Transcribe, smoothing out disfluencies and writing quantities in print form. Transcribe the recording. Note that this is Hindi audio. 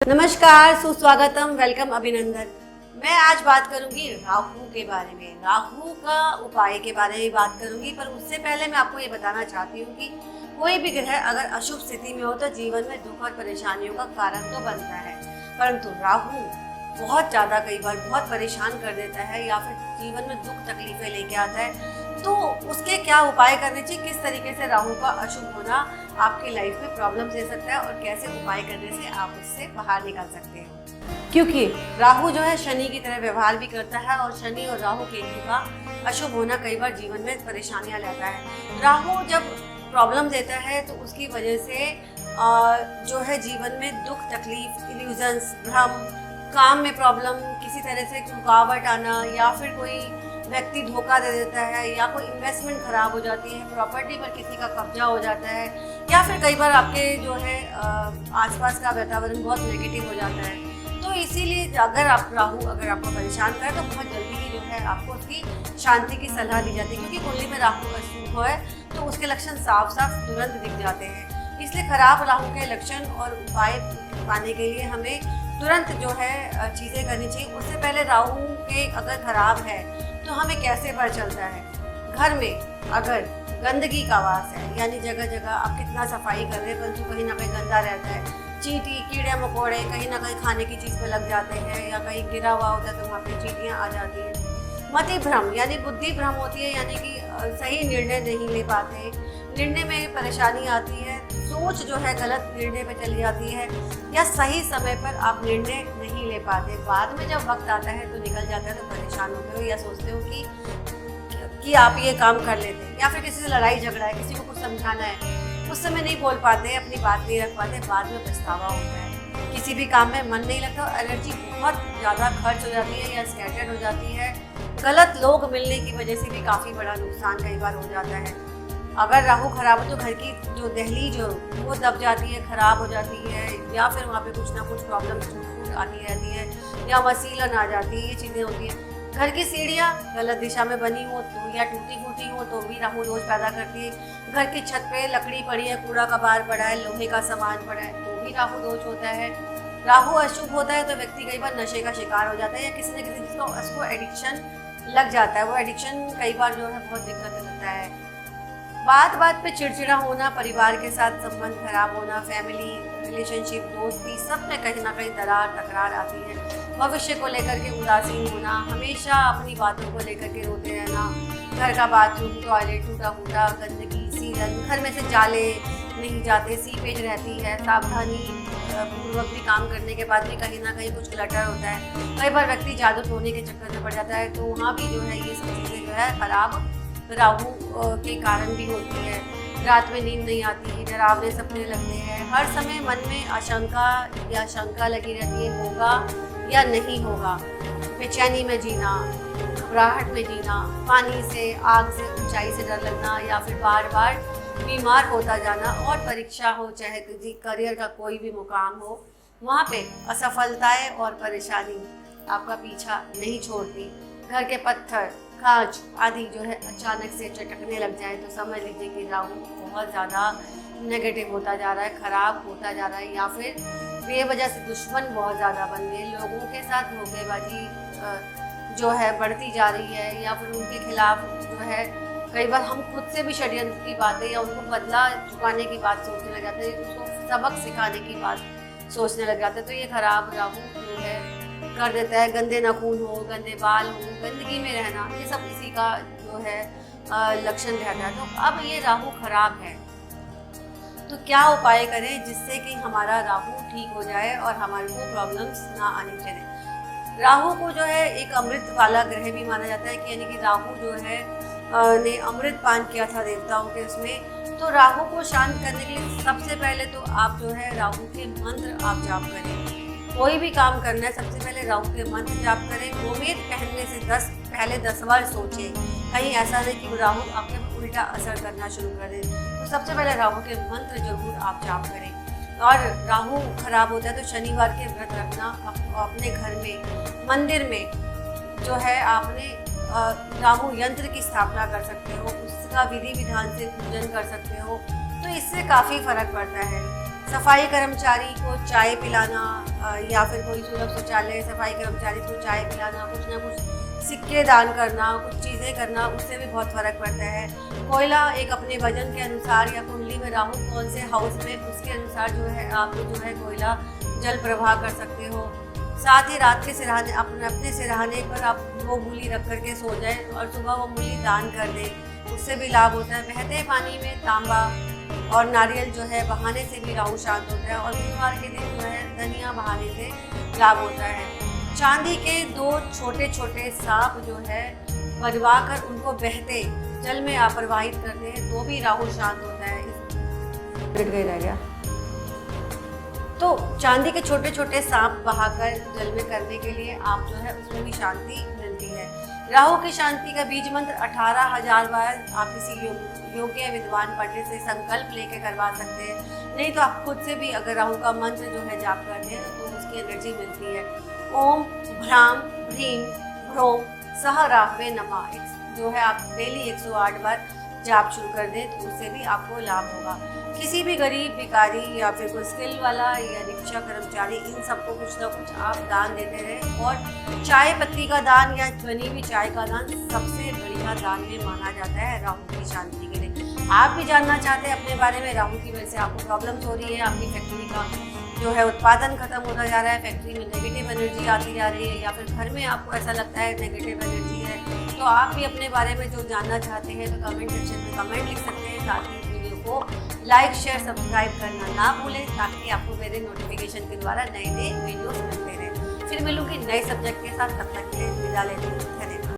नमस्कार, सुस्वागतम, वेलकम, अभिनंदन। मैं आज बात करूंगी राहु के बारे में, राहु का उपाय के बारे में बात करूंगी। पर उससे पहले मैं आपको ये बताना चाहती हूँ कि कोई भी ग्रह अगर अशुभ स्थिति में हो तो जीवन में दुख और परेशानियों का कारण तो बनता है, परंतु राहु बहुत ज़्यादा कई बार बहुत परेशान कर देता है या फिर जीवन में दुख तकलीफें लेके आता है। तो उसके क्या उपाय करने चाहिए, किस तरीके से राहु का अशुभ होना आपकी लाइफ में प्रॉब्लम दे सकता है और कैसे उपाय करने से आप उससे बाहर निकल सकते हो। क्योंकि राहु जो है शनि की तरह व्यवहार भी करता है और शनि और राहु केतु का अशुभ होना कई बार जीवन में परेशानियां लाता है। राहु जब प्रॉब्लम देता है तो उसकी वजह से जो है जीवन में दुख, तकलीफ, इल्यूजन्स, भ्रम, काम में प्रॉब्लम, किसी तरह से रुकावट आना या फिर कोई व्यक्ति धोखा दे देता है या कोई इन्वेस्टमेंट खराब हो जाती है, प्रॉपर्टी पर किसी का कब्जा हो जाता है या फिर कई बार आपके जो है आसपास का वातावरण बहुत नेगेटिव हो जाता है। तो इसीलिए अगर आपको परेशान करे तो बहुत जल्दी ही जो है आपको उसकी शांति की सलाह दी जाती है, क्योंकि कुंडली में राहु अशुभ है तो उसके लक्षण साफ साफ तुरंत दिख जाते हैं। इसलिए खराब राहु के लक्षण और उपाय पाने के लिए हमें तुरंत जो है चीज़ें करनी चाहिए। उससे पहले राहु के अगर खराब है तो हमें कैसे पता चलता है। घर में अगर गंदगी का वास है, यानी जगह जगह आप कितना सफाई कर रहे हैं परंतु कहीं ना कहीं गंदा रहता है, चींटी, कीड़े मकोड़े कहीं ना कहीं खाने की चीज़ पे लग जाते हैं या कहीं गिरा हुआ होता है तो वहाँ पे चींटियाँ आ जाती हैं। मति भ्रम यानी बुद्धि भ्रम होती है, यानी कि सही निर्णय नहीं ले पाते, निर्णय में परेशानी आती है, सोच जो है गलत निर्णय पे चली जाती है या सही समय पर आप निर्णय नहीं ले पाते। बाद में जब वक्त आता है तो निकल जाता है तो परेशान होते हो या सोचते हो कि आप ये काम कर लेते हैं, या फिर किसी से लड़ाई झगड़ा है, किसी को कुछ समझाना है, उस समय नहीं बोल पाते, अपनी बात नहीं रख पाते, बाद में पछतावा होता है। किसी भी काम में मन नहीं लगता, एनर्जी बहुत ज़्यादा खर्च हो जाती है या स्कैटर्ड हो जाती है। गलत लोग मिलने की वजह से भी काफ़ी बड़ा नुकसान कई बार हो जाता है। अगर राहु खराब हो तो घर की जो दहलीज हो वो दब जाती है, खराब हो जाती है, या फिर वहाँ पे कुछ ना कुछ प्रॉब्लम छूट आती रहती है या वसीलन आ जाती है, ये चीज़ें होती हैं। घर की सीढ़ियाँ गलत दिशा में बनी हो तो या टूटी फूटी हो तो भी राहु दोष पैदा करती है। घर की छत पे लकड़ी पड़ी है, कूड़ा कबाड़ पड़ा है, लोहे का सामान पड़ा है तो भी राहु दोष होता है। राहु अशुभ होता है तो व्यक्ति कई बार नशे का शिकार हो जाता है या किसी न किसी चीज़ का उसको एडिक्शन लग जाता है। वो एडिक्शन कई बार जो है बहुत दिक्कत करता है। बात बात पे चिड़चिड़ा होना, परिवार के साथ संबंध खराब होना, फैमिली, रिलेशनशिप, दोस्ती, सब में कहीं ना कहीं दरार तकरार आती है। भविष्य को लेकर के उदासीन होना, हमेशा अपनी बातों को लेकर के रोते रहना, घर का बाथरूम, टॉयलेट टूटा फूटा, गंदगी, सीलन, घर में से जाले नहीं जाते, सीपेज रहती है, सावधानी पूर्वक भी काम करने के बाद भी कहीं ना कहीं कुछ क्लटर होता है। कई बार व्यक्ति जादू टोने के चक्कर में पड़ जाता है तो वहाँ भी जो है ये सब चीज़ें जो है खराब राहु के कारण भी होती है। रात में नींद नहीं आती, डरावने सपने लगते हैं, हर समय मन में आशंका या शंका लगी रहती है, होगा या नहीं होगा, बेचैनी में जीना, घबराहट में जीना, पानी से, आग से, ऊंचाई से डर लगना या फिर बार बार बीमार होता जाना, और परीक्षा हो चाहे किसी करियर का कोई भी मुकाम हो वहाँ पे असफलताएं और परेशानी आपका पीछा नहीं छोड़ती। घर के पत्थर, कांच आदि जो है अचानक से चटकने लग जाए तो समझ लीजिए कि राहु बहुत ज़्यादा नेगेटिव होता जा रहा है, खराब होता जा रहा है, या फिर बेवजह से दुश्मन बहुत ज़्यादा बन गए, लोगों के साथ धोखेबाजी जो है बढ़ती जा रही है या फिर उनके खिलाफ जो है कई बार हम खुद से भी षड्यंत्र की बातें या उनको बदला चुकाने की बात सोचने लग जाते हैं, उसको सबक सिखाने की बात सोचने लग जाते हैं। तो ये खराब राहु जो है कर देता है। गंदे नाखून हो, गंदे बाल हो, गंदगी में रहना, ये सब इसी का जो है लक्षण रहता है। तो अब ये राहु खराब है तो क्या उपाय करें जिससे कि हमारा राहु ठीक हो जाए और हमारे को प्रॉब्लम्स ना आनी चाहिए। राहु को जो है एक अमृत वाला ग्रह भी माना जाता है कि यानी कि राहु जो है ने अमृत पान किया था देवताओं के उसमें। तो राहु को शांत करने के लिए सबसे पहले तो आप जो है राहु के मंत्र आप जाप करें। कोई भी काम करना है सबसे पहले राहु के मंत्र जाप करें। गोमेद पहनने से पहले 10 बार सोचें, कहीं ऐसा नहीं कि राहु आपके उल्टा असर करना शुरू कर दे। तो सबसे पहले राहु के मंत्र जरूर आप जाप करें। और राहु खराब होता है तो शनिवार के व्रत रखना, अपने घर में मंदिर में जो है आपने राहु यंत्र की स्थापना कर सकते हो, उसका विधि विधान से पूजन कर सकते हो, तो इससे काफ़ी फर्क पड़ता है। सफाई कर्मचारी को चाय पिलाना या फिर कोई सुलभ शौचालय सफाई कर्मचारी को चाय पिलाना, कुछ ना कुछ सिक्के दान करना, कुछ चीज़ें करना, उससे भी बहुत फ़र्क पड़ता है। कोयला एक अपने वजन के अनुसार या कुंडली में राहु कौन से हाउस में उसके अनुसार जो है आप जो है कोयला जल प्रवाह कर सकते हो। साथ ही रात के सिरहाने अपने सिरहाने पर आप वो मूली रख करके सो जाए और सुबह वो मूली दान कर दें, उससे भी लाभ होता है। बहते पानी में तांबा और नारियल जो है बहाने से भी राहु शांत होता है और बुधवार के दिन जो है धनिया बहाने से लाभ होता है। चांदी के 2 छोटे छोटे सांप जो है बनवा कर उनको बहते जल में आप प्रवाहित करते हैं तो भी राहु शांत होता है। रह गया तो चांदी के छोटे छोटे सांप बहाकर जल में करने के लिए आप जो है उसमें भी शांति मिलती है। राहु की शांति का बीज मंत्र 18,000 बार आप किसी योग्य विद्वान पंडित से संकल्प लेके करवा सकते हैं। नहीं तो आप खुद से भी अगर राहु का मंत्र जो है जाप करते हैं तो उसकी एनर्जी मिलती है। ओम भ्राम भ्रीम भ्रोम सह राहवे नमः जो है आप डेली 108 बार जाप शुरू कर दें तो उससे भी आपको लाभ होगा। किसी भी गरीब भिखारी या फिर कोई स्किल वाला या रिक्शा कर्मचारी इन सबको कुछ ना कुछ आप दान देते रहें। और चाय पत्ती का दान या बनी हुई चाय का दान सबसे बढ़िया दान में माना जाता है राहु की शांति के लिए। आप भी जानना चाहते हैं अपने बारे में, राहु की वजह से आपको प्रॉब्लम्स हो रही है, आपकी फैक्ट्री का जो है उत्पादन खत्म होता जा रहा है, फैक्ट्री में नेगेटिव एनर्जी आती जा रही है या फिर घर में आपको ऐसा लगता है नेगेटिव एनर्जी है, तो आप भी अपने बारे में जो जानना चाहते हैं तो कमेंट सेक्शन में कमेंट लिख सकते हैं। साथ ही इस वीडियो को लाइक शेयर सब्सक्राइब करना ना भूलें ताकि आपको मेरे नोटिफिकेशन के द्वारा नए नए वीडियोस मिलते रहें। फिर मिलूंगी नए सब्जेक्ट के साथ, तब तक के लिए विदा लेती हूँ।